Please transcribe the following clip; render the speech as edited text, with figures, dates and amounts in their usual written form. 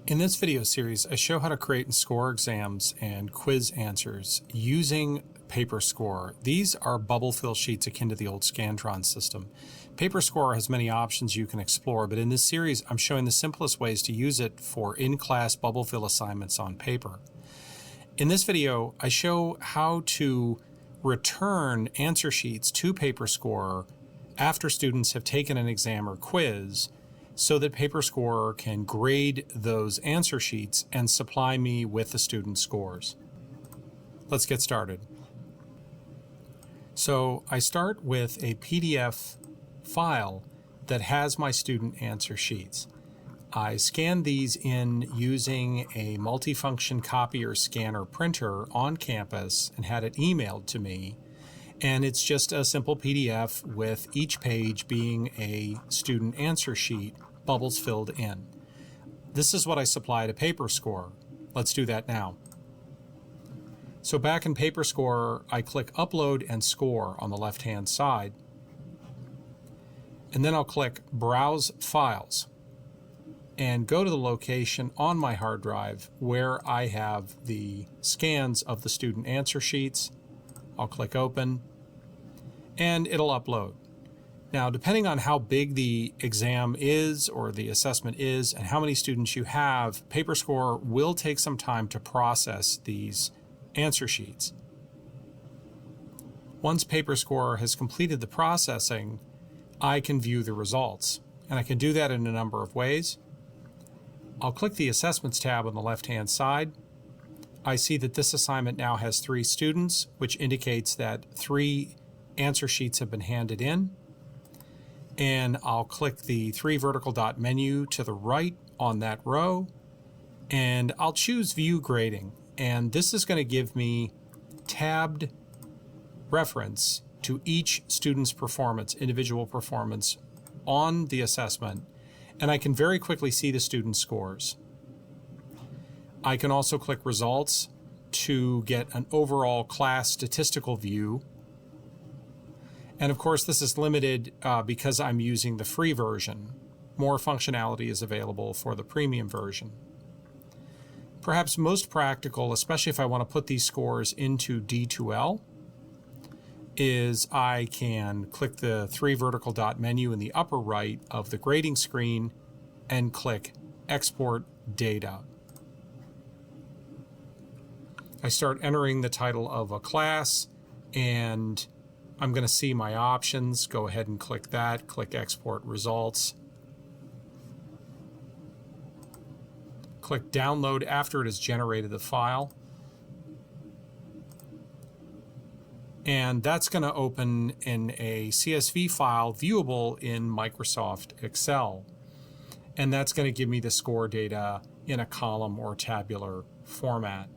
In this video series, I show how to create and score exams and quiz answers using PaperScorer. These are bubble fill sheets akin to the old Scantron system. PaperScorer has many options you can explore, but in this series, I'm showing the simplest ways to use it for in-class bubble fill assignments on paper. In this video, I show how to return answer sheets to PaperScorer after students have taken an exam or quiz, so that PaperScorer can grade those answer sheets and supply me with the student scores. Let's get started. So I start with a PDF file that has my student answer sheets. I scan these in using a multifunction copier scanner printer on campus and had it emailed to me. And it's just a simple PDF with each page being a student answer sheet, bubbles filled in. This is what I supply to PaperScorer. Let's do that now. So back in PaperScorer, I click Upload and Score on the left-hand side. And then I'll click Browse Files and go to the location on my hard drive where I have the scans of the student answer sheets. I'll click Open, and it'll upload. Now, depending on how big the exam is or the assessment is and how many students you have, PaperScorer will take some time to process these answer sheets. Once PaperScorer has completed the processing, I can view the results. And I can do that in a number of ways. I'll click the Assessments tab on the left-hand side. I see that this assignment now has 3 students, which indicates that 3 answer sheets have been handed in. And I'll click the 3 vertical dot menu to the right on that row, and I'll choose View Grading. And this is going to give me tabbed reference to each student's performance, individual performance on the assessment, and I can very quickly see the student scores. I can also click Results to get an overall class statistical view. And of course, this is limited because I'm using the free version. More functionality is available for the premium version. Perhaps most practical, especially if I want to put these scores into D2L, is I can click the 3 vertical dot menu in the upper right of the grading screen and click Export Data. I start entering the title of a class, and I'm going to see my options. Go ahead and click that, click Export Results. Click Download after it has generated the file. And that's going to open in a CSV file viewable in Microsoft Excel. And that's going to give me the score data in a column or tabular format.